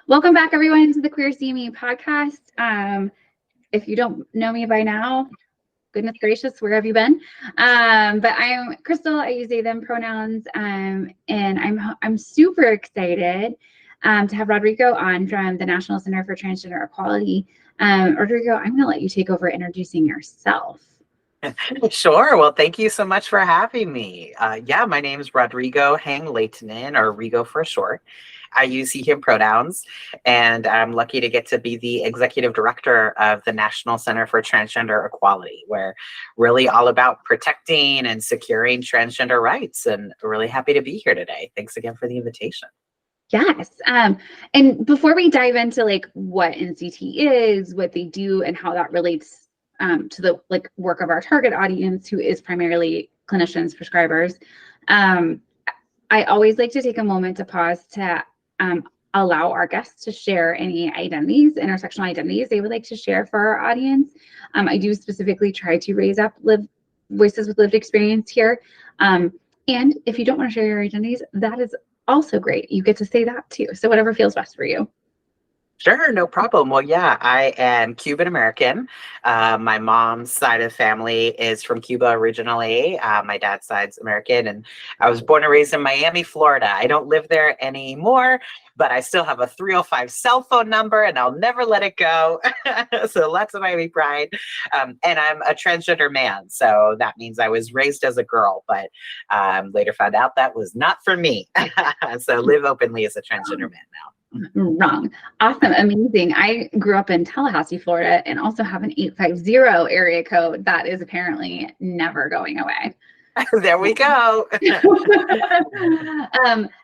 Welcome back, everyone, to the Queer CME podcast. If you don't know me by now, goodness gracious, where have you been? But I'm Crystal. I use they, them pronouns, and I'm super excited to have Rodrigo on from the National Center for Transgender Equality. Rodrigo, I'm going to let you take over introducing yourself. Sure. Well, thank you so much for having me. My name is Rodrigo Heng-Lehtinen, or Rigo for short. I use he, him pronouns, and I'm lucky to get to be the executive director of the National Center for Transgender Equality. We're really all about protecting and securing transgender rights, and really happy to be here today. Thanks again for the invitation. Yes. And before we dive into like what NCTE is, what they do, and how that relates to the work of our target audience, who is primarily clinicians, prescribers, I always like to take a moment to pause to allow our guests to share any identities, intersectional identities they would like to share for our audience. I do specifically try to raise up voices with lived experience here. And if you don't want to share your identities, that is also great. You get to say that too. So whatever feels best for you. Sure, no problem. Well, yeah, I am Cuban American. My mom's side of the family is from Cuba originally. My dad's side's American, and I was born and raised in Miami, Florida. I don't live there anymore, but I still have a 305 cell phone number, and I'll never let it go. So lots of Miami pride. And I'm a transgender man, so that means I was raised as a girl, but later found out that was not for me. So live openly as a transgender man now. Wrong. Awesome. Amazing. I grew up in Tallahassee, Florida, and also have an 850 area code that is apparently never going away. There we go. Thank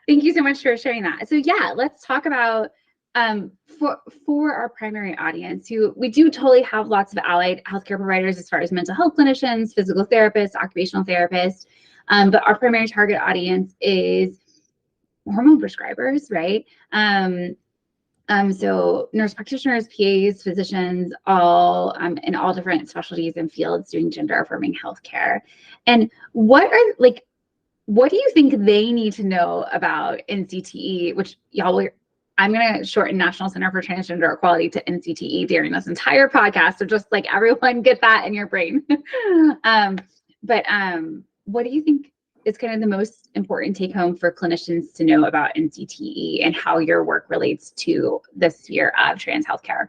you so much for sharing that. So yeah, let's talk about for our primary audience, who we do totally have lots of allied healthcare providers as far as mental health clinicians, physical therapists, occupational therapists, but our primary target audience is hormone prescribers, right? So nurse practitioners, PAs, physicians, all in all different specialties and fields doing gender affirming healthcare. And what do you think they need to know about NCTE, which I'm going to shorten National Center for Transgender Equality to NCTE during this entire podcast. So just like everyone get that in your brain. But what do you think is kind of the most important take home for clinicians to know about NCTE and how your work relates to the sphere of trans healthcare?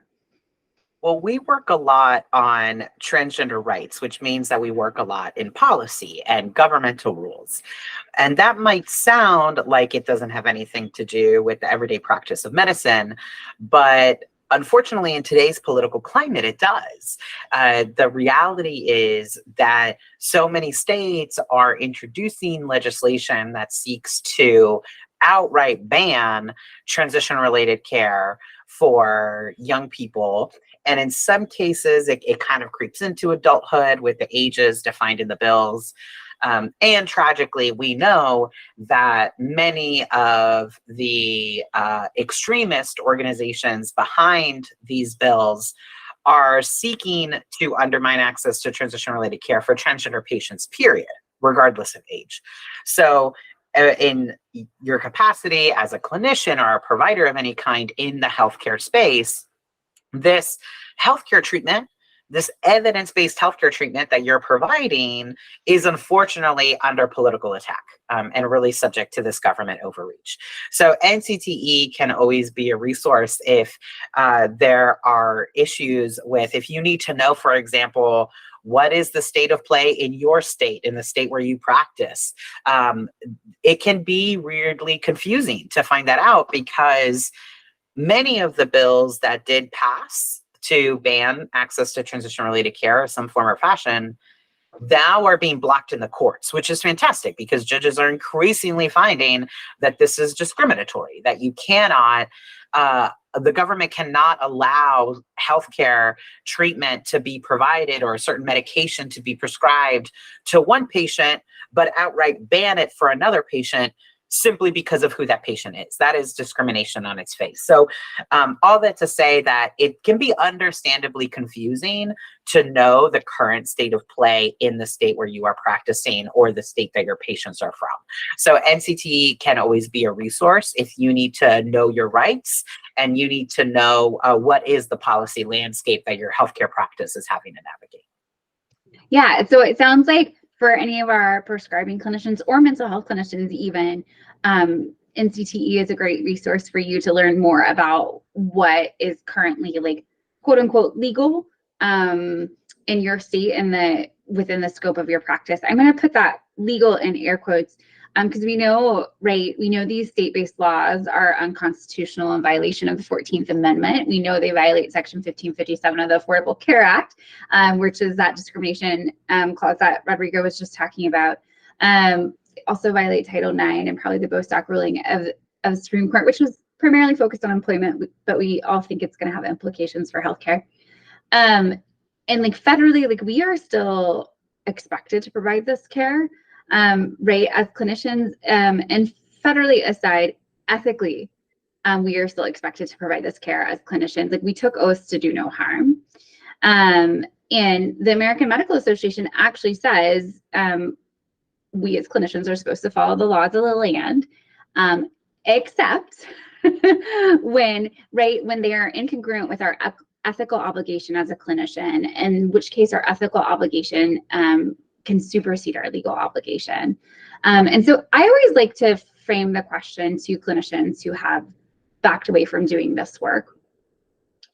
Well, we work a lot on transgender rights, which means that we work a lot in policy and governmental rules. And that might sound like it doesn't have anything to do with the everyday practice of medicine, but unfortunately, in today's political climate, it does. The reality is that so many states are introducing legislation that seeks to outright ban transition-related care for young people. And in some cases, it kind of creeps into adulthood with the ages defined in the bills. And tragically, we know that many of the extremist organizations behind these bills are seeking to undermine access to transition-related care for transgender patients, period, regardless of age. So in your capacity as a clinician or a provider of any kind in the healthcare space, this healthcare treatment, this evidence-based healthcare treatment that you're providing is unfortunately under political attack and really subject to this government overreach. So NCTE can always be a resource if there are issues with, if you need to know, for example, what is the state of play in your state, in the state where you practice? It can be weirdly confusing to find that out, because many of the bills that did pass to ban access to transition-related care of some form or fashion now are being blocked in the courts, which is fantastic, because judges are increasingly finding that this is discriminatory, that you cannot, the government cannot allow healthcare treatment to be provided or a certain medication to be prescribed to one patient, but outright ban it for another patient, simply because of who that patient is. That is discrimination on its face. So all that to say that it can be understandably confusing to know the current state of play in the state where you are practicing or the state that your patients are from. So NCTE can always be a resource if you need to know your rights and you need to know what is the policy landscape that your healthcare practice is having to navigate. Yeah, so it sounds like for any of our prescribing clinicians or mental health clinicians even, NCTE is a great resource for you to learn more about what is currently like quote unquote legal in your state and within the scope of your practice. I'm going to put that legal in air quotes because we know these state-based laws are unconstitutional in violation of the 14th Amendment. We know they violate Section 1557 of the Affordable Care Act, which is that discrimination clause that Rodrigo was just talking about. Also violate Title IX and probably the Bostock ruling of the Supreme Court, which was primarily focused on employment, but we all think it's going to have implications for healthcare. And like federally, like we are still expected to provide this care. Right, as clinicians, and federally aside, ethically, we are still expected to provide this care as clinicians. Like we took oaths to do no harm. And the American Medical Association actually says we as clinicians are supposed to follow the laws of the land, except when they are incongruent with our ethical obligation as a clinician, in which case our ethical obligation can supersede our legal obligation. And so I always like to frame the question to clinicians who have backed away from doing this work.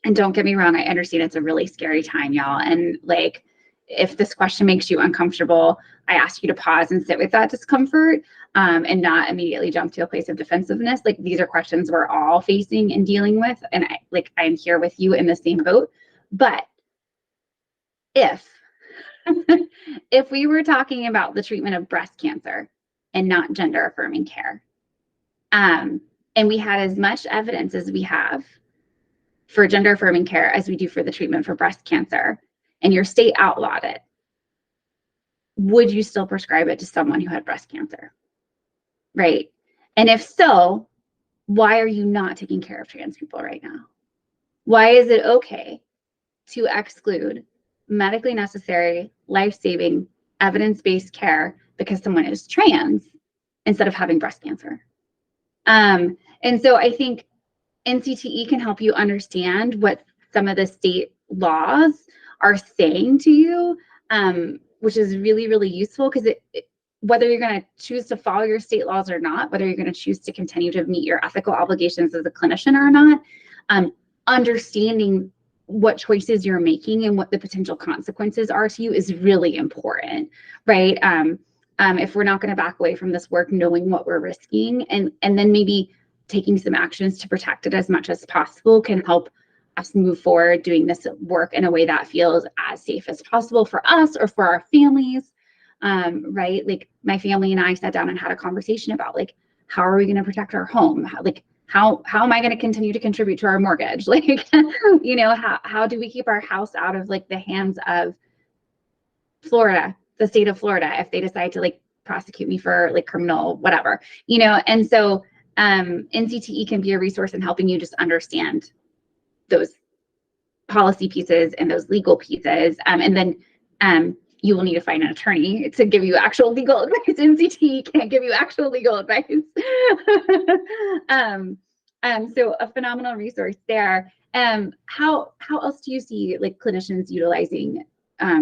And don't get me wrong, I understand it's a really scary time, y'all. And like, if this question makes you uncomfortable, I ask you to pause and sit with that discomfort and not immediately jump to a place of defensiveness. Like these are questions we're all facing and dealing with. And I'm here with you in the same boat. But if we were talking about the treatment of breast cancer and not gender affirming care, and we had as much evidence as we have for gender affirming care as we do for the treatment for breast cancer, and your state outlawed it, would you still prescribe it to someone who had breast cancer? Right? And if so, why are you not taking care of trans people right now? Why is it okay to exclude medically necessary, life-saving, evidence-based care because someone is trans instead of having breast cancer? And so I think NCTE can help you understand what some of the state laws are saying to you, which is really, really useful because whether you're going to choose to follow your state laws or not, whether you're going to choose to continue to meet your ethical obligations as a clinician or not, understanding what choices you're making and what the potential consequences are to you is really important, right? If we're not going to back away from this work, knowing what we're risking and then maybe taking some actions to protect it as much as possible can help us move forward doing this work in a way that feels as safe as possible for us or for our families, right? Like my family and I sat down and had a conversation about like, how are we going to protect our home? How am I going to continue to contribute to our mortgage? Like, you know, how do we keep our house out of like the hands of Florida, the state of Florida, if they decide to like prosecute me for like criminal, whatever, you know? And so NCTE can be a resource in helping you just understand those policy pieces and those legal pieces. And then you will need to find an attorney to give you actual legal advice. NCTE can't give you actual legal advice. So a phenomenal resource there. How else do you see like clinicians utilizing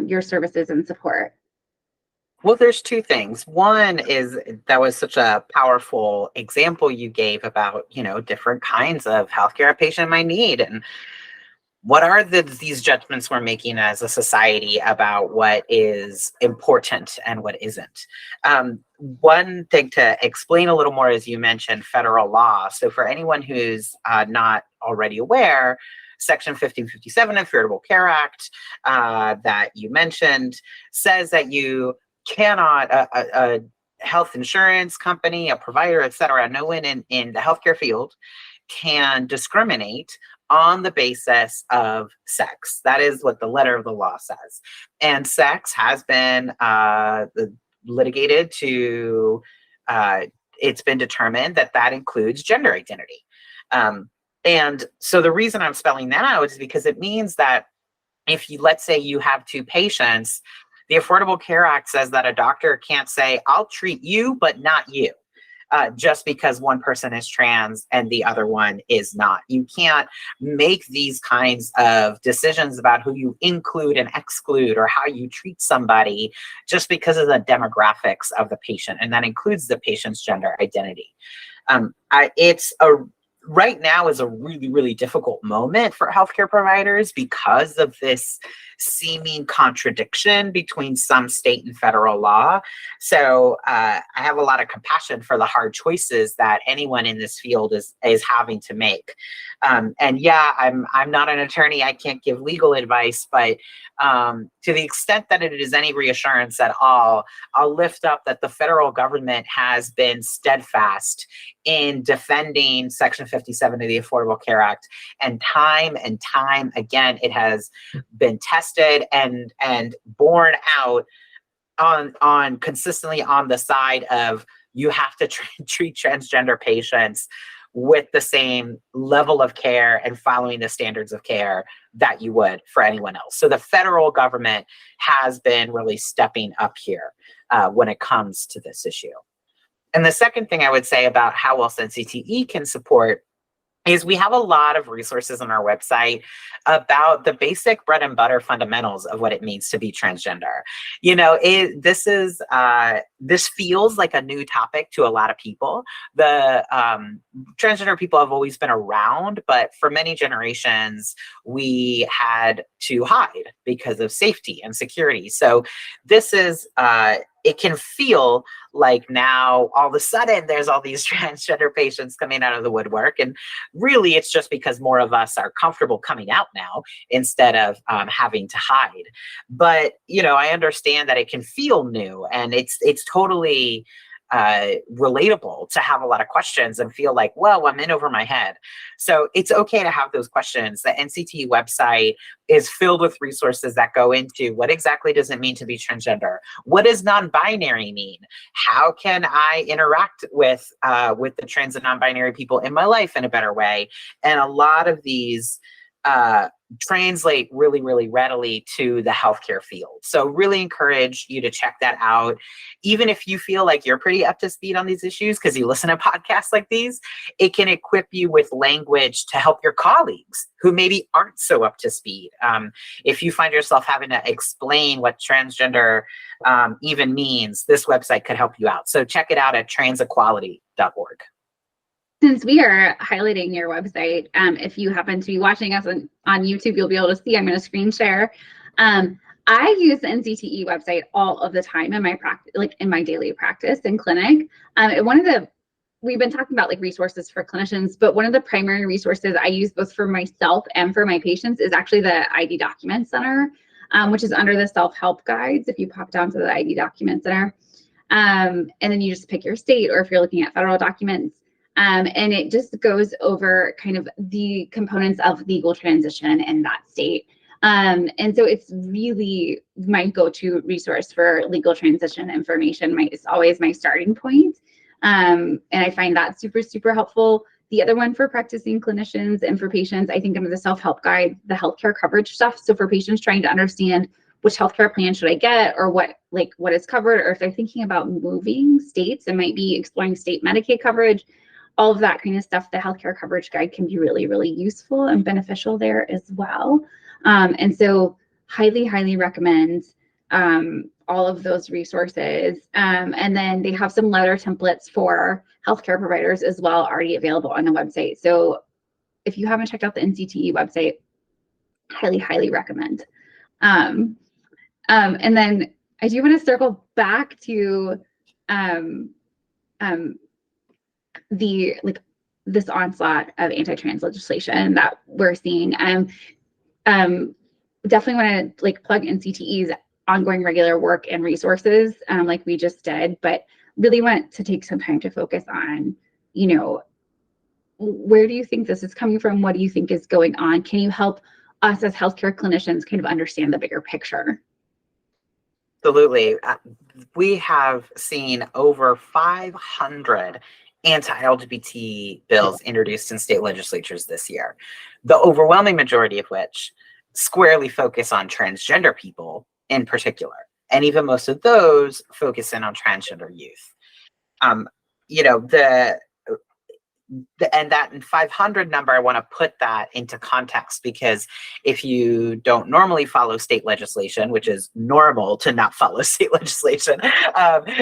your services and support? Well, there's two things. One is that was such a powerful example you gave about, you know, different kinds of healthcare a patient might need. And what are these judgments we're making as a society about what is important and what isn't? One thing to explain a little more, as you mentioned, federal law. So for anyone who's not already aware, Section 1557 of the Affordable Care Act that you mentioned says that you cannot, a health insurance company, a provider, et cetera, no one in the healthcare field can discriminate on the basis of sex. That is what the letter of the law says. And sex has been litigated to it's been determined that that includes gender identity. And so the reason I'm spelling that out is because it means that if you, let's say you have two patients, the Affordable Care Act says that a doctor can't say, I'll treat you, but not you. Just because one person is trans and the other one is not. You can't make these kinds of decisions about who you include and exclude or how you treat somebody just because of the demographics of the patient, and that includes the patient's gender identity. Right now is a really, really difficult moment for healthcare providers because of this seeming contradiction between some state and federal law. So I have a lot of compassion for the hard choices that anyone in this field is having to make. And yeah, I'm not an attorney. I can't give legal advice, but to the extent that it is any reassurance at all, I'll lift up that the federal government has been steadfast in defending Section 57 of the Affordable Care Act. And time again, it has been tested and borne out on consistently on the side of you have to treat transgender patients with the same level of care and following the standards of care that you would for anyone else. So the federal government has been really stepping up here when it comes to this issue. And the second thing I would say about how else NCTE can support is we have a lot of resources on our website about the basic bread and butter fundamentals of what it means to be transgender. You know, this feels like a new topic to a lot of people. The transgender people have always been around, but for many generations, we had to hide because of safety and security. So this is, it can feel like now all of a sudden there's all these transgender patients coming out of the woodwork. And really it's just because more of us are comfortable coming out now instead of having to hide. But, you know, I understand that it can feel new, and it's totally relatable to have a lot of questions and feel like, well, I'm in over my head. So it's okay to have those questions. The NCTE website is filled with resources that go into what exactly does it mean to be transgender? What does non-binary mean? How can I interact with the trans and non-binary people in my life in a better way? And a lot of these translate really, really readily to the healthcare field. So really encourage you to check that out. Even if you feel like you're pretty up to speed on these issues because you listen to podcasts like these, it can equip you with language to help your colleagues who maybe aren't so up to speed. If you find yourself having to explain what transgender even means, this website could help you out. So check it out at transequality.org. Since we are highlighting your website, if you happen to be watching us on YouTube, you'll be able to see. I'm going to screen share. I use the NCTE website all of the time in my practice, like in my daily practice in clinic. We've been talking about like resources for clinicians, but one of the primary resources I use both for myself and for my patients is actually the ID Document Center, which is under the self-help guides. If you pop down to the ID Document Center, and then you just pick your state, or if you're looking at federal documents. And it just goes over kind of the components of legal transition in that state. And so it's really my go-to resource for legal transition information. It's always my starting point. And I find that super, super helpful. The other one for practicing clinicians and for patients, I think under the self-help guide, the healthcare coverage stuff. So for patients trying to understand which healthcare plan should I get, or what is covered, or if they're thinking about moving states and might be exploring state Medicaid coverage, all of that kind of stuff, the healthcare coverage guide can be really, really useful and beneficial there as well. And so highly, highly recommend all of those resources. And then they have some letter templates for healthcare providers as well, already available on the website. So if you haven't checked out the NCTE website, highly, highly recommend. And then I do want to circle back to this onslaught of anti-trans legislation that we're seeing. Definitely want to plug NCTE's ongoing regular work and resources, like we just did, but really want to take some time to focus on, where do you think this is coming from? What do you think is going on? Can you help us as healthcare clinicians kind of understand the bigger picture? Absolutely. We have seen over 500 anti-LGBT bills introduced in state legislatures this year, the overwhelming majority of which squarely focus on transgender people in particular. And even most of those focus in on transgender youth. Um, you know, and that 500 number, I want to put that into context, because if you don't normally follow state legislation, which is normal to not follow state legislation,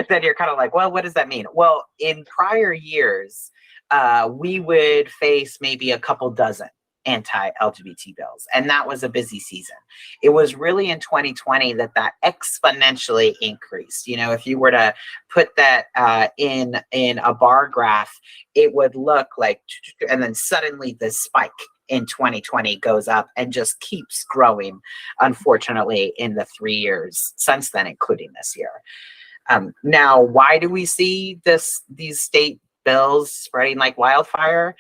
then you're kind of like, well, what does that mean? Well, in prior years, we would face maybe a couple dozen anti-LGBT bills, and that was a busy season. It was really in 2020 that exponentially increased. You know, if you were to put that in a bar graph, it would look like, and then suddenly this spike in 2020 goes up and just keeps growing, unfortunately, in the 3 years since then, including this year. Now, why do we see these state bills spreading like wildfire?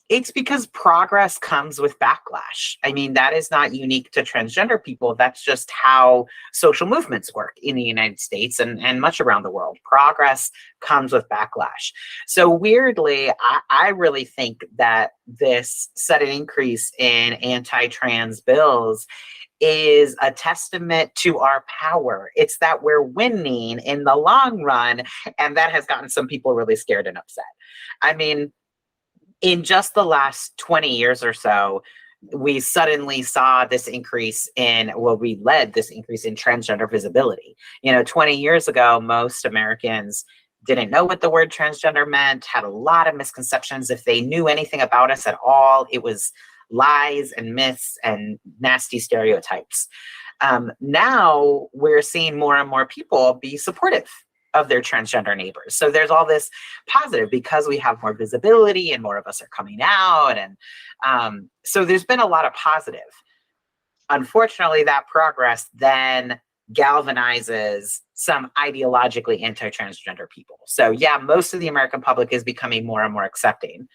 It's because progress comes with backlash. I mean, that is not unique to transgender people. That's just how social movements work in the United States and much around the world. Progress comes with backlash. So weirdly, I really think that this sudden increase in anti-trans bills is a testament to our power. It's that we're winning in the long run, and that has gotten some people really scared and upset. I mean, in just the last 20 years or so, we suddenly saw this increase in, well, we led this increase in transgender visibility. You know, 20 years ago, most Americans didn't know what the word transgender meant, had a lot of misconceptions. If they knew anything about us at all, it was lies and myths and nasty stereotypes. Now we're seeing more and more people be supportive of their transgender neighbors. So there's all this positive because we have more visibility and more of us are coming out. And so there's been a lot of positive. Unfortunately, that progress then galvanizes some ideologically anti-transgender people. So yeah, most of the American public is becoming more and more accepting,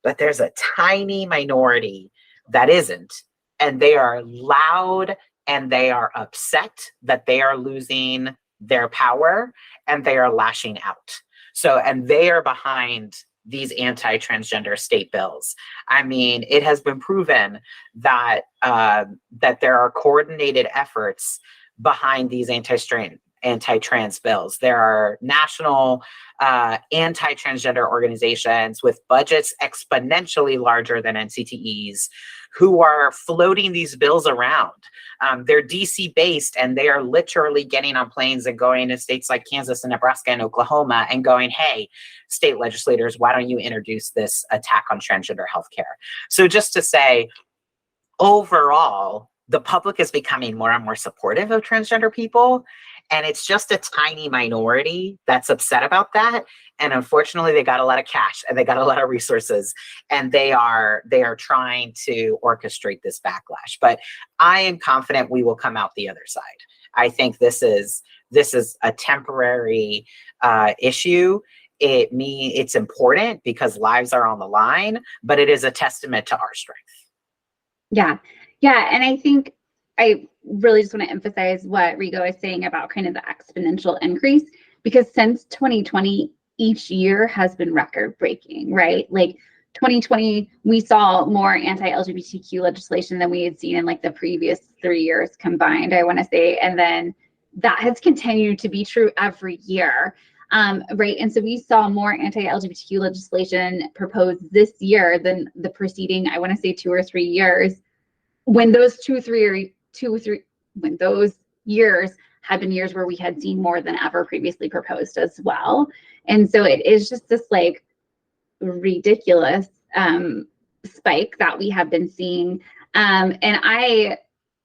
but there's a tiny minority that isn't, and they are loud and they are upset that they are losing their power, and they are lashing out. So, and they are behind these anti-transgender state bills. I mean, it has been proven that that there are coordinated efforts behind these anti-trans bills. There are national anti-transgender organizations with budgets exponentially larger than NCTE's who are floating these bills around. They're DC based, and they are literally getting on planes and going to states like Kansas and Nebraska and Oklahoma and going, hey, state legislators, why don't you introduce this attack on transgender healthcare? So just to say, overall, the public is becoming more and more supportive of transgender people. And it's just a tiny minority that's upset about that. And unfortunately, they got a lot of cash and they got a lot of resources, and they are trying to orchestrate this backlash. But I am confident we will come out the other side. I think this is a temporary issue. It's important because lives are on the line, but it is a testament to our strength. Yeah. Yeah. And I think I really just want to emphasize what Rigo is saying about kind of the exponential increase, because since 2020, each year has been record breaking, right? Like 2020, we saw more anti-LGBTQ legislation than we had seen in like the previous 3 years combined, I want to say. And then that has continued to be true every year. Right. And so we saw more anti-LGBTQ legislation proposed this year than the preceding, I want to say 2 or 3 years, when those when those years had been years where we had seen more than ever previously proposed as well. And so it is just this like ridiculous spike that we have been seeing. And I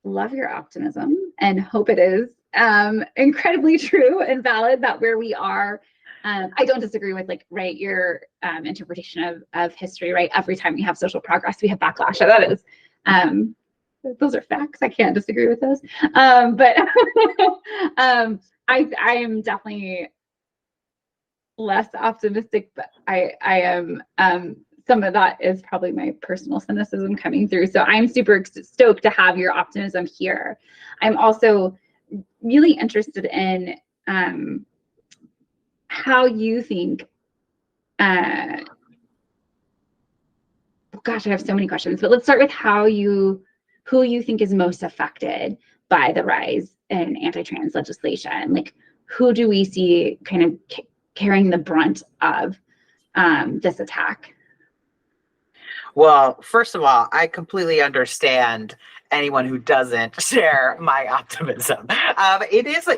love your optimism and hope it is incredibly true and valid that where we are. I don't disagree with like, right, your interpretation of history, right? Every time we have social progress, we have backlash. So that is, those are facts. I can't disagree with those. But I am definitely less optimistic, but I am, some of that is probably my personal cynicism coming through. So I'm super stoked to have your optimism here. I'm also really interested in how you think, gosh, I have so many questions, but let's start with who you think is most affected by the rise in anti-trans legislation. Like, who do we see kind of carrying the brunt of this attack? Well, first of all, I completely understand anyone who doesn't share my optimism.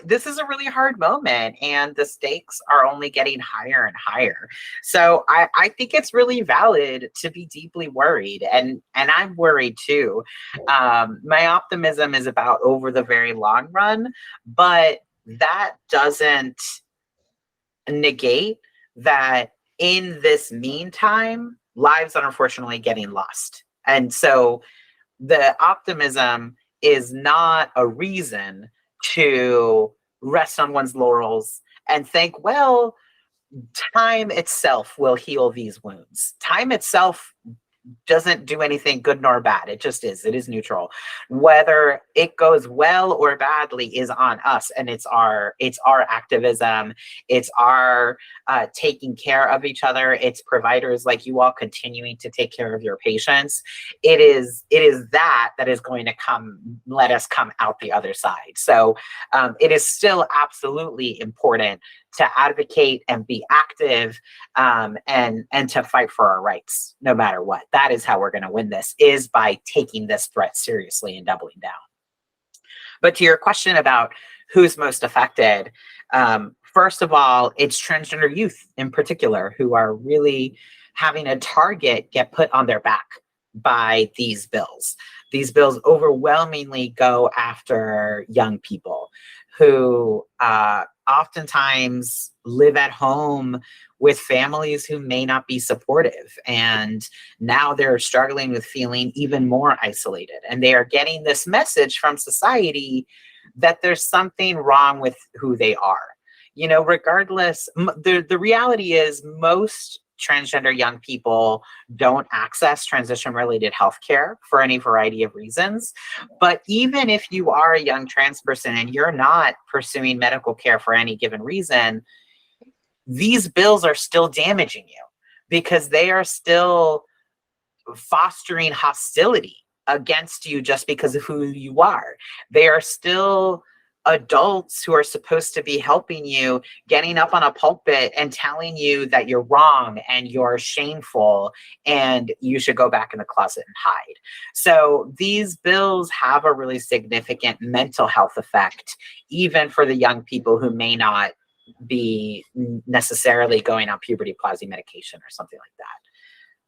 This is a really hard moment, and the stakes are only getting higher and higher. So I think it's really valid to be deeply worried, and I'm worried too. My optimism is about over the very long run, but that doesn't negate that in this meantime, lives are unfortunately getting lost. And so the optimism is not a reason to rest on one's laurels and think, well, time itself will heal these wounds. Time itself doesn't do anything good nor bad. It just is. It is neutral. Whether it goes well or badly is on us, and it's our activism. It's our taking care of each other. It's providers like you all continuing to take care of your patients. It is that is going to let us come out the other side. So it is still absolutely important to advocate and be active, and to fight for our rights, no matter what. That is how we're going to win this, is by taking this threat seriously and doubling down. But to your question about who's most affected, first of all, it's transgender youth in particular who are really having a target get put on their back by these bills. These bills overwhelmingly go after young people who oftentimes live at home with families who may not be supportive. And now they're struggling with feeling even more isolated. And they are getting this message from society that there's something wrong with who they are. You know, regardless, the reality is most transgender young people don't access transition-related healthcare for any variety of reasons. But even if you are a young trans person and you're not pursuing medical care for any given reason, these bills are still damaging you because they are still fostering hostility against you just because of who you are. They are still adults who are supposed to be helping you, getting up on a pulpit and telling you that you're wrong and you're shameful and you should go back in the closet and hide. So these bills have a really significant mental health effect, even for the young people who may not be necessarily going on puberty plasma medication or something like that.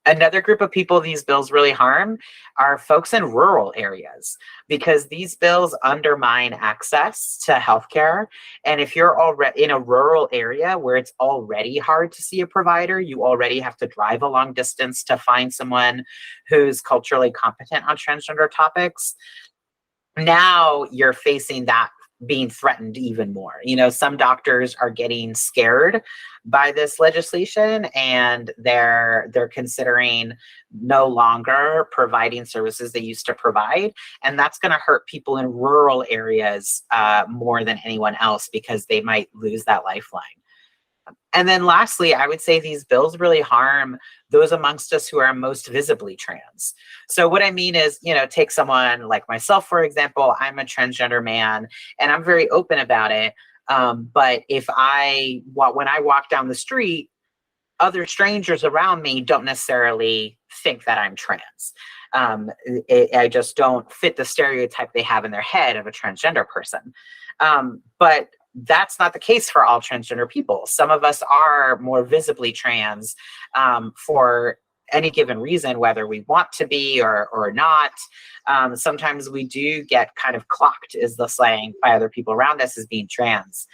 Another group of people these bills really harm are folks in rural areas, because these bills undermine access to healthcare. And if you're already in a rural area where it's already hard to see a provider, you already have to drive a long distance to find someone who's culturally competent on transgender topics. Now you're facing that being threatened even more. You know, some doctors are getting scared by this legislation, and they're considering no longer providing services they used to provide. And that's going to hurt people in rural areas more than anyone else, because they might lose that lifeline. And then lastly, I would say these bills really harm those amongst us who are most visibly trans. So what I mean is, you know, take someone like myself, for example. I'm a transgender man and I'm very open about it. But when I walk down the street, other strangers around me don't necessarily think that I'm trans. I just don't fit the stereotype they have in their head of a transgender person. But that's not the case for all transgender people. Some of us are more visibly trans for any given reason, whether we want to be or not. Sometimes we do get kind of clocked, is the slang, by other people around us as being trans.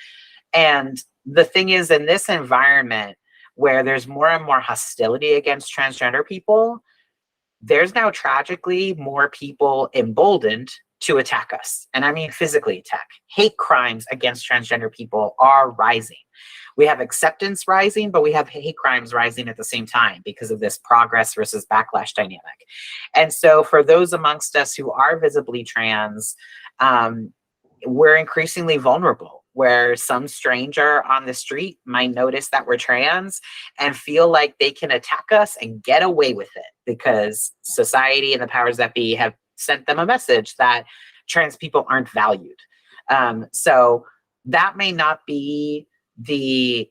And the thing is, in this environment where there's more and more hostility against transgender people, there's now tragically more people emboldened to attack us. And I mean physically attack. Hate crimes against transgender people are rising. We have acceptance rising, but we have hate crimes rising at the same time because of this progress versus backlash dynamic. And so for those amongst us who are visibly trans, we're increasingly vulnerable, where some stranger on the street might notice that we're trans and feel like they can attack us and get away with it because society and the powers that be have sent them a message that trans people aren't valued. So that may not be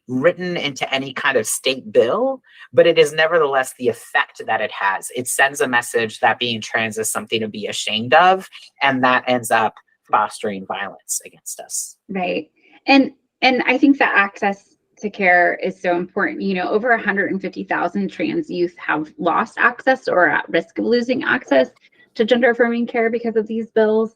written into any kind of state bill, but it is nevertheless the effect that it has. It sends a message that being trans is something to be ashamed of, and that ends up fostering violence against us. Right. And I think that access to care is so important. You know, over 150,000 trans youth have lost access or are at risk of losing access to gender affirming care because of these bills.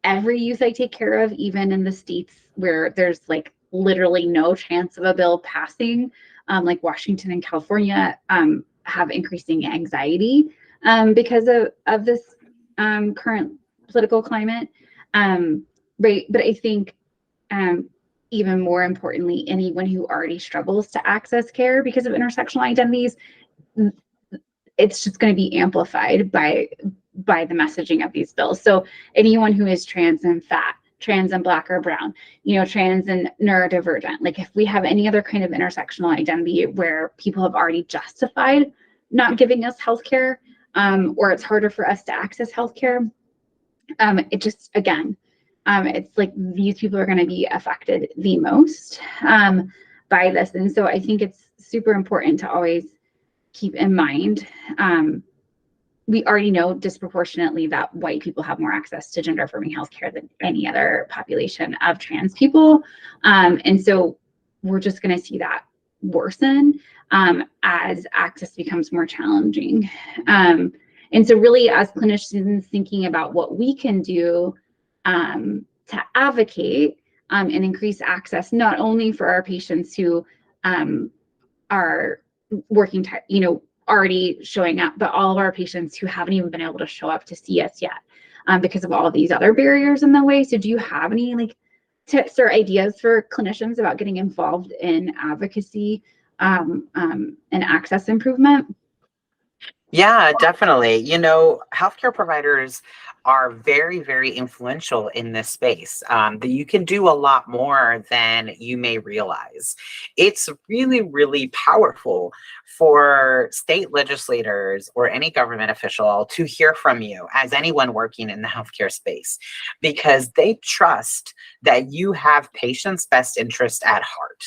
Every youth I take care of, even in the states where there's like literally no chance of a bill passing, like Washington and California, have increasing anxiety because of this current political climate. Right. But I think even more importantly, anyone who already struggles to access care because of intersectional identities, it's just going to be amplified by the messaging of these bills. So anyone who is trans and fat, trans and Black or brown, you know, trans and neurodivergent, like if we have any other kind of intersectional identity where people have already justified not giving us healthcare, or it's harder for us to access healthcare, it just, again, it's like these people are going to be affected the most by this. And so I think it's super important to always keep in mind, we already know disproportionately that white people have more access to gender affirming healthcare than any other population of trans people. And so we're just going to see that worsen as access becomes more challenging. And so really, as clinicians thinking about what we can do to advocate and increase access, not only for our patients who are working, you know, already showing up, but all of our patients who haven't even been able to show up to see us yet because of all of these other barriers in the way. So do you have any like tips or ideas for clinicians about getting involved in advocacy and access improvement? Yeah, definitely. You know, healthcare providers are very, very influential in this space. That you can do a lot more than you may realize. It's really, really powerful for state legislators or any government official to hear from you as anyone working in the healthcare space, because they trust that you have patients' best interest at heart.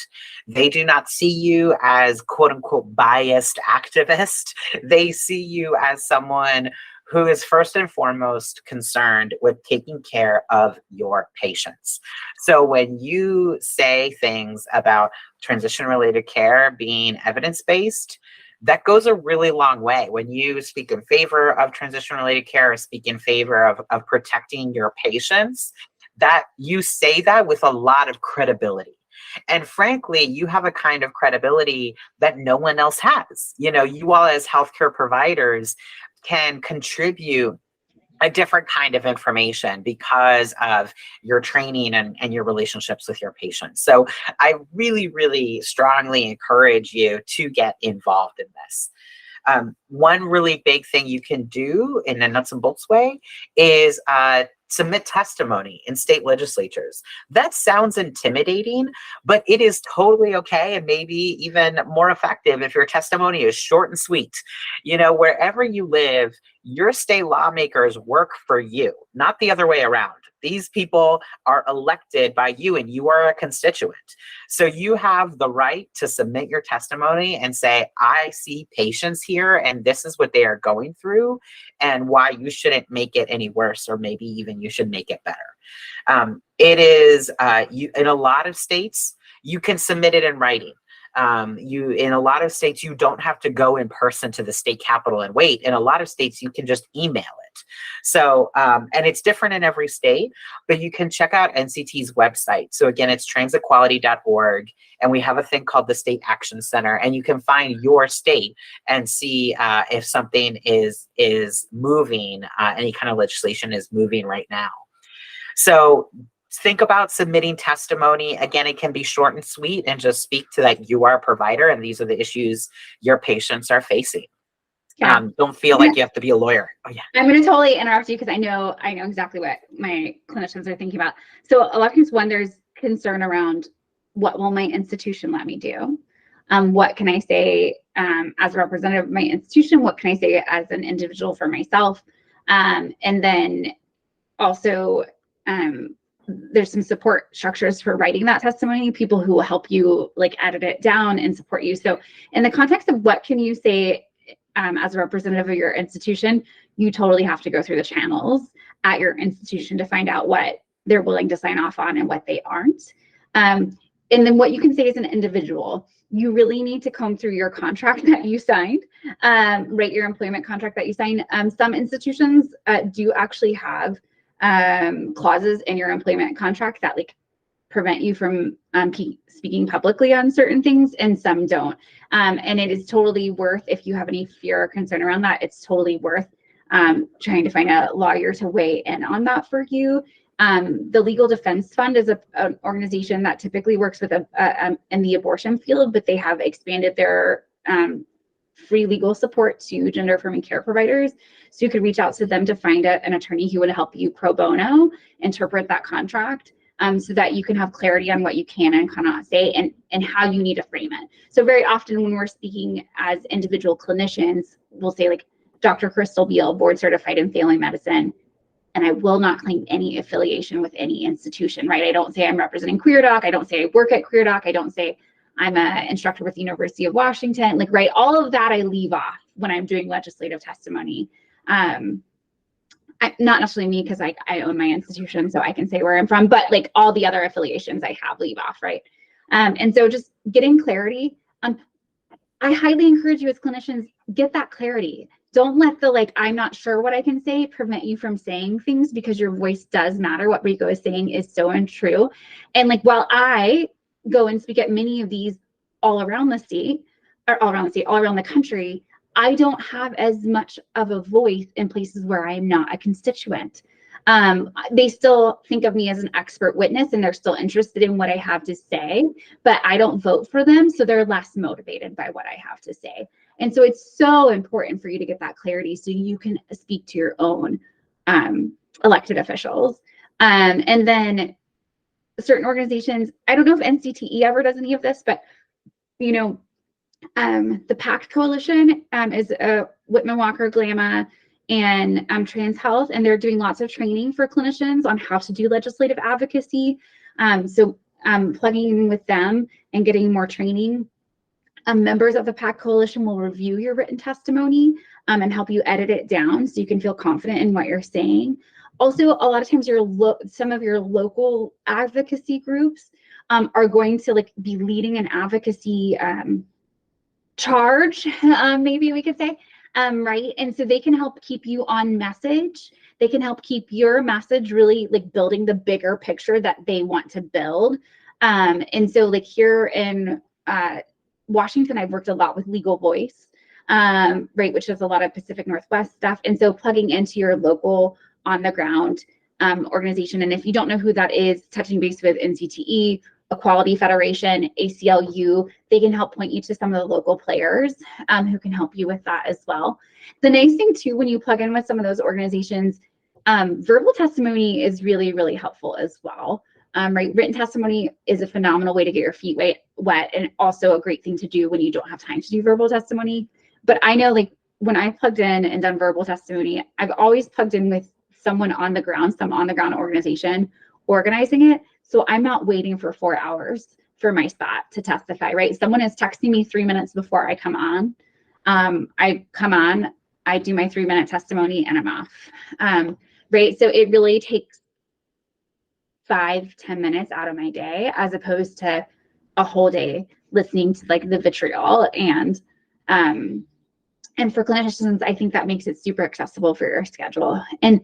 They do not see you as quote unquote biased activist. They see you as someone who is first and foremost concerned with taking care of your patients. So when you say things about transition-related care being evidence-based, that goes a really long way. When you speak in favor of transition-related care or speak in favor of protecting your patients, that you say that with a lot of credibility. And frankly, you have a kind of credibility that no one else has. You know, you all as healthcare providers can contribute a different kind of information because of your training and your relationships with your patients. So I really, really strongly encourage you to get involved in this. One really big thing you can do in a nuts and bolts way is submit testimony in state legislatures. That sounds intimidating, but it is totally okay and maybe even more effective if your testimony is short and sweet. You know, wherever you live, your state lawmakers work for you, not the other way around. These people are elected by you and you are a constituent. So you have the right to submit your testimony and say, I see patients here and this is what they are going through and why you shouldn't make it any worse, or maybe even you should make it better. It is, in a lot of states, you can submit it in writing. In a lot of states, you don't have to go in person to the state capitol and wait. In a lot of states, you can just email it. So, and it's different in every state, but you can check out NCTE's website. So again, it's transequality.org, and we have a thing called the State Action Center, and you can find your state and see if something is moving, any kind of legislation is moving right now. So think about submitting testimony. Again, it can be short and sweet and just speak to that you are a provider and these are the issues your patients are facing. Yeah. Don't feel like you have to be a lawyer. Oh yeah. I'm going to totally interrupt you because I know exactly what my clinicians are thinking about. So a lot of times when there's concern around what will my institution let me do, what can I say as a representative of my institution? What can I say as an individual for myself? And then also there's some support structures for writing that testimony, people who will help you like edit it down and support you. So in the context of what can you say as a representative of your institution, you totally have to go through the channels at your institution to find out what they're willing to sign off on and what they aren't. And then what you can say as an individual, you really need to comb through your contract that you signed, right? Your employment contract that you signed. Some institutions do actually have clauses in your employment contract that like prevent you from speaking publicly on certain things, and some don't. And it is totally worth, if you have any fear or concern around that, it's totally worth trying to find a lawyer to weigh in on that for you. The Legal Defense Fund is an organization that typically works with in the abortion field, but they have expanded their free legal support to gender affirming care providers. So you could reach out to them to find an attorney who would help you pro bono interpret that contract, so that you can have clarity on what you can and cannot say and how you need to frame it. So very often when we're speaking as individual clinicians, we'll say like, Dr. Crystal Beal, board certified in family medicine, and I will not claim any affiliation with any institution, right? I don't say I'm representing QueerDoc. I don't say I work at QueerDoc. I don't say I'm an instructor with the University of Washington. Like, right, all of that I leave off when I'm doing legislative testimony. Not necessarily me, because I own my institution, so I can say where I'm from, but like all the other affiliations I have leave off, right? And so just getting clarity on, I highly encourage you as clinicians, get that clarity. Don't let the like, I'm not sure what I can say prevent you from saying things, because your voice does matter. What Rico is saying is so untrue. And like, while I go and speak at many of these all around the state, or all around the country, I don't have as much of a voice in places where I'm not a constituent. They still think of me as an expert witness, and they're still interested in what I have to say, but I don't vote for them, so they're less motivated by what I have to say. And so it's so important for you to get that clarity so you can speak to your own elected officials. And then certain organizations, I don't know if NCTE ever does any of this, but you know, the PACT Coalition is Whitman Walker, GLAMA, and Trans Health, and they're doing lots of training for clinicians on how to do legislative advocacy. So plugging in with them and getting more training. Members of the PACT Coalition will review your written testimony and help you edit it down so you can feel confident in what you're saying. Also, a lot of times some of your local advocacy groups are going to like be leading an advocacy charge, maybe we could say, right? And so they can help keep you on message. They can help keep your message really like building the bigger picture that they want to build. And so like here in Washington, I've worked a lot with Legal Voice, right, which is a lot of Pacific Northwest stuff. And so plugging into your local on the ground organization. And if you don't know who that is, touching base with NCTE, Equality Federation, ACLU, they can help point you to some of the local players who can help you with that as well. The nice thing too, when you plug in with some of those organizations, verbal testimony is really, really helpful as well. Right, written testimony is a phenomenal way to get your feet wet, and also a great thing to do when you don't have time to do verbal testimony. But I know like when I plugged in and done verbal testimony, I've always plugged in with someone on the ground, some on the ground organization organizing it. So I'm not waiting for 4 hours for my spot to testify, right? Someone is texting me 3 minutes before I come on. I come on, I do my 3-minute testimony, and I'm off. Right, so it really takes 5-10 minutes out of my day, as opposed to a whole day listening to like the vitriol. And for clinicians, I think that makes it super accessible for your schedule. And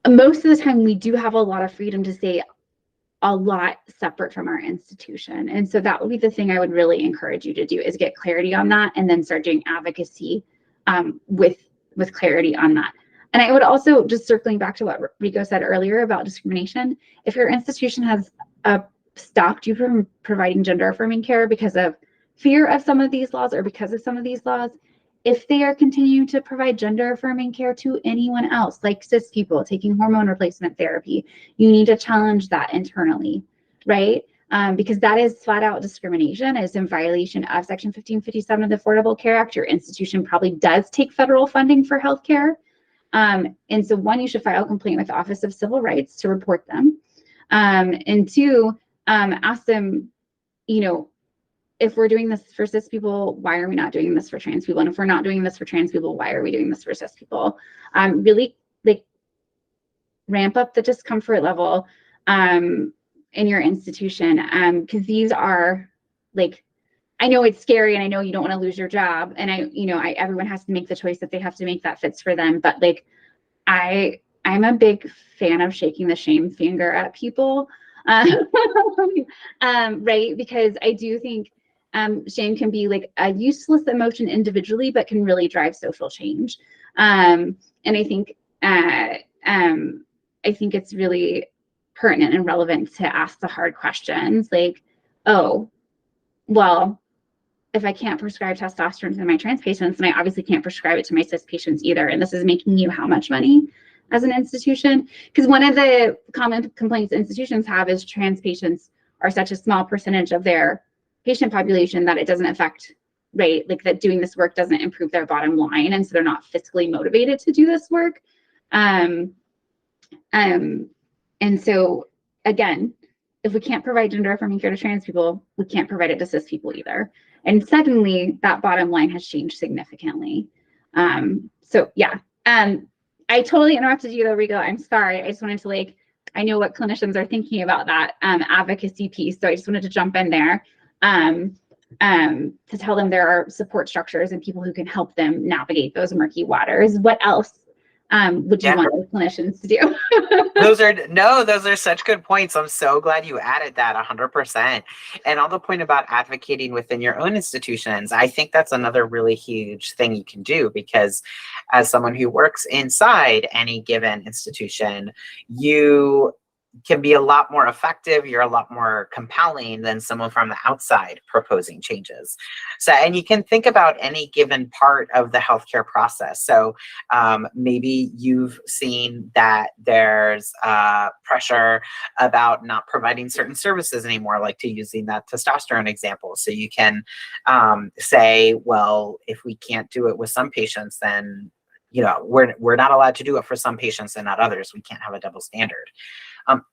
most of the time we do have a lot of freedom to say a lot separate from our institution. And so that would be the thing I would really encourage you to do, is get clarity on that, and then start doing advocacy with clarity on that. And I would also, just circling back to what Rico said earlier about discrimination, if your institution has stopped you from providing gender affirming care because of fear of some of these laws or because of some of these laws, if they are continuing to provide gender affirming care to anyone else, like cis people taking hormone replacement therapy, you need to challenge that internally, right? Because that is flat out discrimination. It's in violation of Section 1557 of the Affordable Care Act. Your institution probably does take federal funding for healthcare. And so one, you should file a complaint with the Office of Civil Rights to report them. And two, ask them, you know, if we're doing this for cis people, why are we not doing this for trans people? And if we're not doing this for trans people, why are we doing this for cis people? Really like ramp up the discomfort level in your institution, because these are like, I know it's scary and I know you don't want to lose your job, and everyone has to make the choice that they have to make that fits for them. But like, I'm a big fan of shaking the shame finger at people, right? Because I do think shame can be like a useless emotion individually, but can really drive social change. And I think it's really pertinent and relevant to ask the hard questions, like, oh, well, if I can't prescribe testosterone to my trans patients, then I obviously can't prescribe it to my cis patients either. And this is making you how much money as an institution? Because one of the common complaints institutions have is trans patients are such a small percentage of their patient population that it doesn't affect, right? Like that doing this work doesn't improve their bottom line. And so they're not fiscally motivated to do this work. And so again, if we can't provide gender affirming care to trans people, we can't provide it to cis people either. And secondly, that bottom line has changed significantly. So yeah, I totally interrupted you, Rodrigo. I'm sorry. I just wanted to I know what clinicians are thinking about that advocacy piece. So I just wanted to jump in there to tell them there are support structures and people who can help them navigate those murky waters. What else would you want clinicians to do? Those are such good points. I'm so glad you added that 100%. And on the point about advocating within your own institutions, I think that's another really huge thing you can do, because as someone who works inside any given institution, you can be a lot more effective. You're a lot more compelling than someone from the outside proposing changes. So, and you can think about any given part of the healthcare process. So maybe you've seen that there's pressure about not providing certain services anymore, like to using that testosterone example. So you can say, well, if we can't do it with some patients, then we're not allowed to do it for some patients and not others. We can't have a double standard.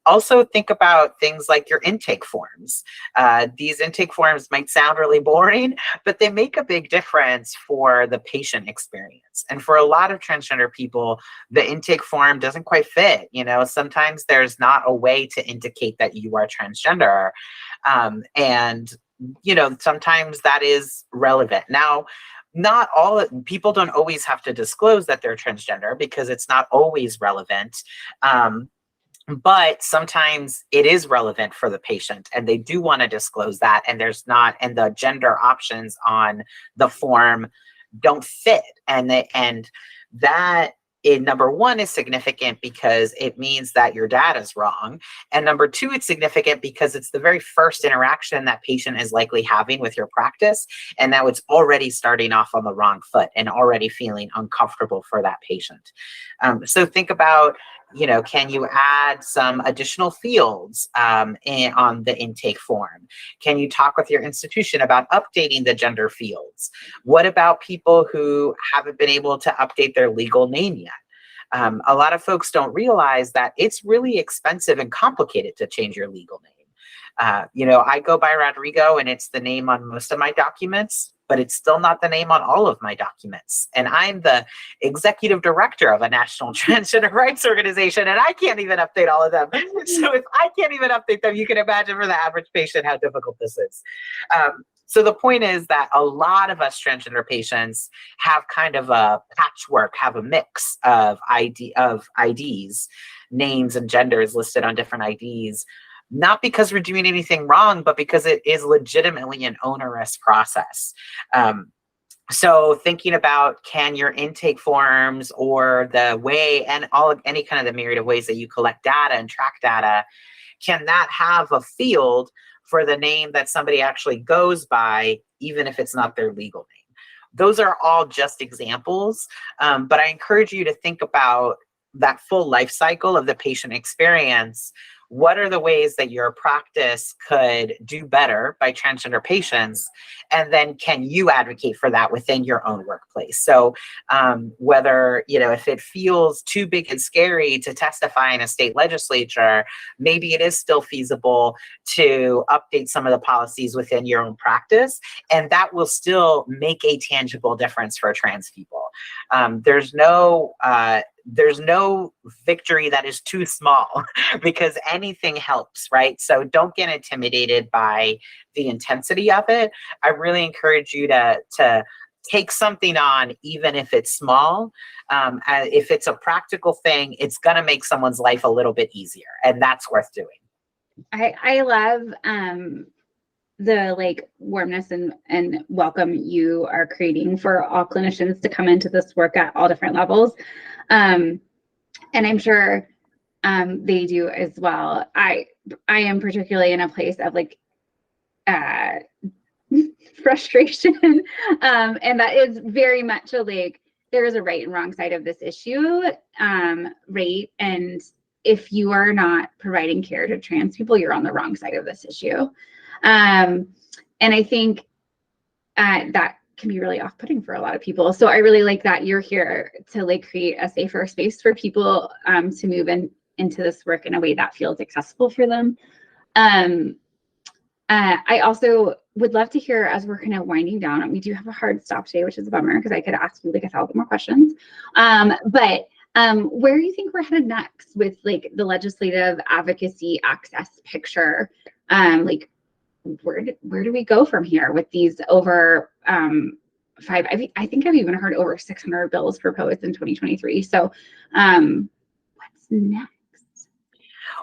Also think about things like your intake forms. These intake forms might sound really boring, but they make a big difference for the patient experience. And for a lot of transgender people, the intake form doesn't quite fit. Sometimes there's not a way to indicate that you are transgender. And sometimes that is relevant. Now, not all people don't always have to disclose that they're transgender, because it's not always relevant. But sometimes it is relevant for the patient and they do want to disclose that, and and the gender options on the form don't fit. And that number one is significant because it means that your data is wrong. And number two, it's significant because it's the very first interaction that patient is likely having with your practice. And now it's already starting off on the wrong foot and already feeling uncomfortable for that patient. So think about, can you add some additional fields on the intake form? Can you talk with your institution about updating the gender fields? What about people who haven't been able to update their legal name yet? A lot of folks don't realize that it's really expensive and complicated to change your legal name. I go by Rodrigo and it's the name on most of my documents, but it's still not the name on all of my documents. And I'm the executive director of a national transgender rights organization, and I can't even update all of them. So if I can't even update them, you can imagine for the average patient how difficult this is. So the point is that a lot of us transgender patients have kind of a patchwork, have a mix of IDs, names and genders listed on different IDs, not because we're doing anything wrong, but because it is legitimately an onerous process. So thinking about, can your intake forms or the way and any kind of the myriad of ways that you collect data and track data, can that have a field for the name that somebody actually goes by, even if it's not their legal name? Those are all just examples, but I encourage you to think about that full life cycle of the patient experience. What are the ways that your practice could do better by transgender patients? And then can you advocate for that within your own workplace? So whether, if it feels too big and scary to testify in a state legislature, maybe it is still feasible to update some of the policies within your own practice, and that will still make a tangible difference for trans people. There's no victory that is too small because anything helps, right? So don't get intimidated by the intensity of it. I really encourage you to take something on, even if it's small. If it's a practical thing, it's going to make someone's life a little bit easier, and that's worth doing. I love the warmness and welcome you are creating for all clinicians to come into this work at all different levels. And I'm sure they do as well. I am particularly in a place of frustration, and that is very much there is a right and wrong side of this issue, right? And if you are not providing care to trans people, you're on the wrong side of this issue. And I think that can be really off-putting for a lot of people. So I really like that you're here to create a safer space for people to move into this work in a way that feels accessible for them. I also would love to hear, as we're kind of winding down, and we do have a hard stop today, which is a bummer because I could ask you 1,000 more questions. But where do you think we're headed next with the legislative advocacy access picture? Where do we go from here with these over five? I think I've even heard over 600 bills proposed in 2023. So what's next?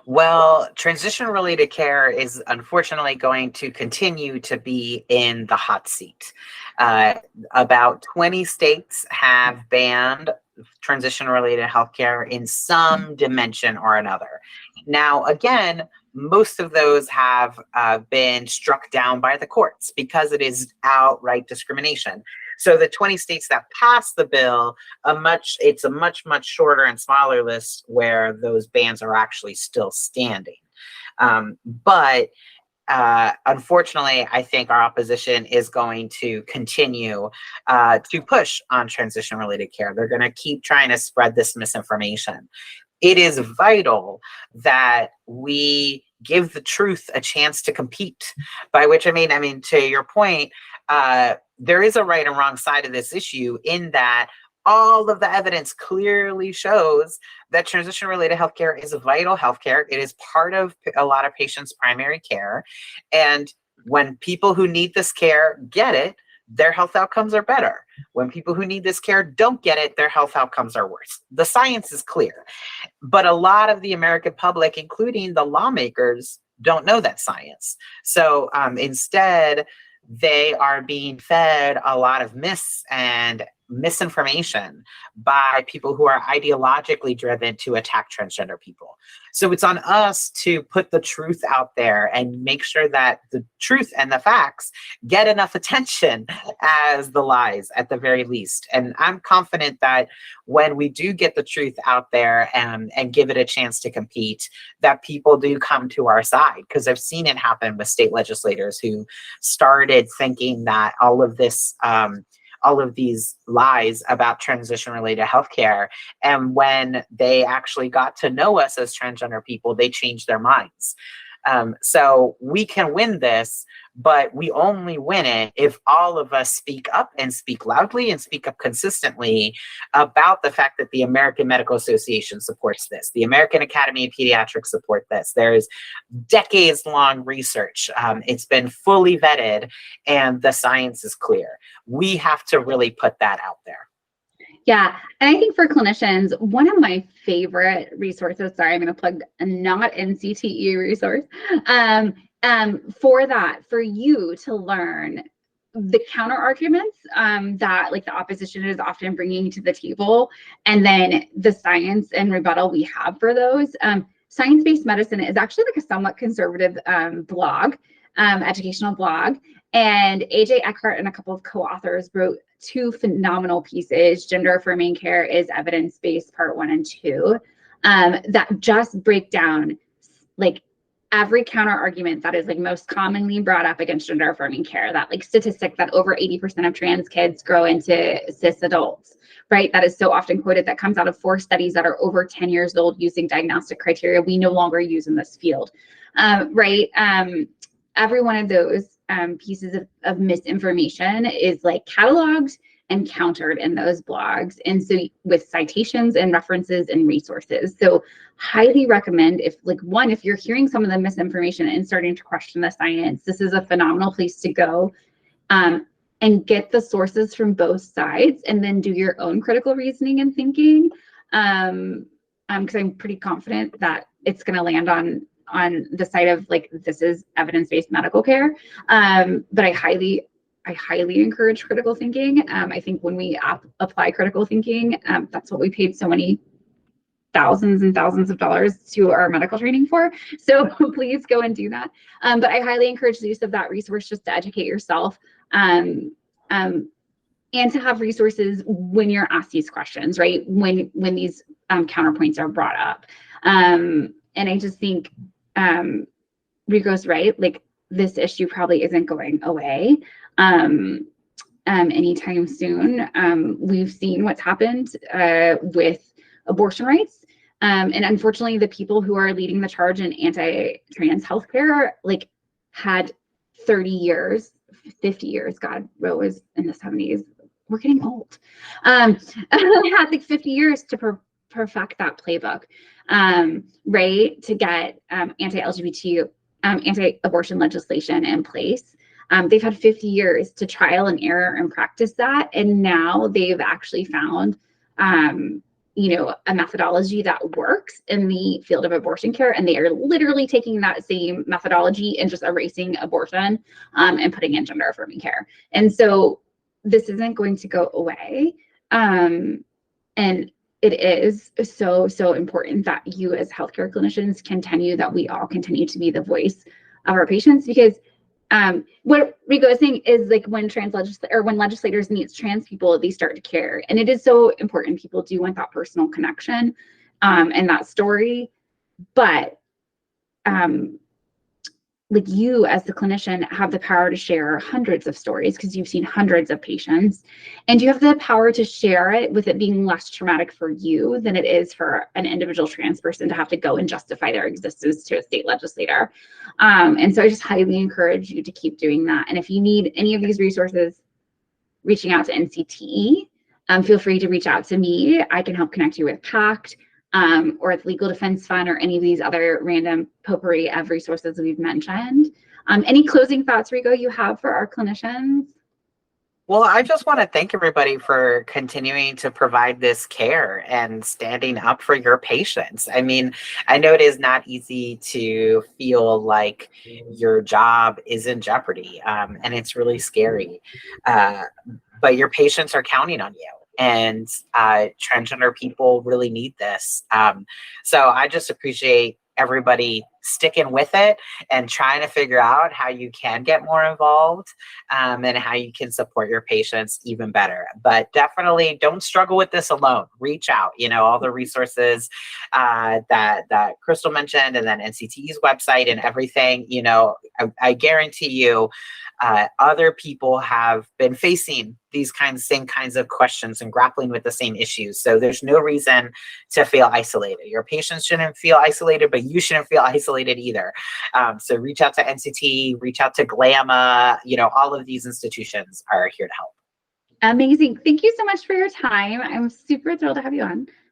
Well, transition-related care is unfortunately going to continue to be in the hot seat. About 20 states have banned transition-related healthcare in some dimension or another. Now, again, most of those have been struck down by the courts because it is outright discrimination. So the 20 states that passed the bill, it's a much shorter and smaller list where those bans are actually still standing. But unfortunately, I think our opposition is going to continue to push on transition-related care. They're going to keep trying to spread this misinformation. It is vital that we give the truth a chance to compete, by which I mean, to your point, there is a right and wrong side of this issue in that all of the evidence clearly shows that transition-related healthcare is vital healthcare. It is part of a lot of patients' primary care. And when people who need this care get it, their health outcomes are better. When people who need this care don't get it, their health outcomes are worse. The science is clear. But a lot of the American public, including the lawmakers, don't know that science. So instead, they are being fed a lot of myths and misinformation by people who are ideologically driven to attack transgender people. So it's on us to put the truth out there and make sure that the truth and the facts get enough attention as the lies at the very least. And I'm confident that when we do get the truth out there and give it a chance to compete, that people do come to our side, because I've seen it happen with state legislators who started thinking that all of these lies about transition-related healthcare, and when they actually got to know us as transgender people, they changed their minds. So we can win this, but we only win it if all of us speak up and speak loudly and speak up consistently about the fact that the American Medical Association supports this. The American Academy of Pediatrics support this. There's decades-long research. It's been fully vetted, and the science is clear. We have to really put that out there. Yeah, and I think for clinicians, one of my favorite resources, sorry, I'm going to plug a not NCTE resource, for you to learn the counter arguments that the opposition is often bringing to the table, and then the science and rebuttal we have for those. Science-Based Medicine is actually a somewhat conservative blog, educational blog. And AJ Eckhart and a couple of co-authors wrote two phenomenal pieces. Gender Affirming Care is Evidence-Based Part 1 and 2, that just break down like every counter argument that is like most commonly brought up against gender affirming care. That like statistic that over 80% of trans kids grow into cis adults, right? That is so often quoted, that comes out of 4 studies that are over 10 years old using diagnostic criteria we no longer use in this field, right? Every one of those pieces of misinformation is like cataloged and countered in those blogs. And so with citations and references and resources. So highly recommend, if you're hearing some of the misinformation and starting to question the science, this is a phenomenal place to go and get the sources from both sides, and then do your own critical reasoning and thinking. Because I'm pretty confident that it's going to land on the side of like, this is evidence-based medical care. But I highly encourage critical thinking. I think when we apply critical thinking, that's what we paid so many thousands and thousands of dollars to our medical training for. So please go and do that. But I highly encourage the use of that resource just to educate yourself, and to have resources when you're asked these questions, right? When these counterpoints are brought up. And I just think Rico's right. Like, this issue probably isn't going away anytime soon. We've seen what's happened with abortion rights. And unfortunately, the people who are leading the charge in anti-trans healthcare like had 30 years, 50 years, God, Roe was in the 70s. We're getting old. Had like 50 years to perfect that playbook, right? To get anti-LGBTQ, anti-abortion legislation in place. They've had 50 years to trial and error and practice that. And now they've actually found, a methodology that works in the field of abortion care. And they are literally taking that same methodology and just erasing abortion and putting in gender affirming care. And so this isn't going to go away. And it is so important that you as healthcare clinicians that we all continue to be the voice of our patients, because what Rico is saying is like, when legislators meet trans people, they start to care. And it is so important. People do want that personal connection and that story. But like, you as the clinician have the power to share hundreds of stories because you've seen hundreds of patients, and you have the power to share it with it being less traumatic for you than it is for an individual trans person to have to go and justify their existence to a state legislator. And so I just highly encourage you to keep doing that. And if you need any of these resources, reaching out to NCTE, feel free to reach out to me. I can help connect you with PACT, or the Legal Defense Fund, or any of these other random potpourri of resources we've mentioned. Any closing thoughts, Rico, you have for our clinicians? Well, I just want to thank everybody for continuing to provide this care and standing up for your patients. I mean, I know it is not easy to feel like your job is in jeopardy, and it's really scary. But your patients are counting on you. And transgender people really need this. So I just appreciate everybody sticking with it and trying to figure out how you can get more involved, and how you can support your patients even better. But definitely don't struggle with this alone. Reach out, all the resources that Crystal mentioned, and then NCTE's website and everything, I guarantee you, other people have been facing these same kinds of questions and grappling with the same issues. So there's no reason to feel isolated. Your patients shouldn't feel isolated, but you shouldn't feel isolated either. So reach out to NCTE, reach out to GLAMA, all of these institutions are here to help. Amazing. Thank you so much for your time. I'm super thrilled to have you on.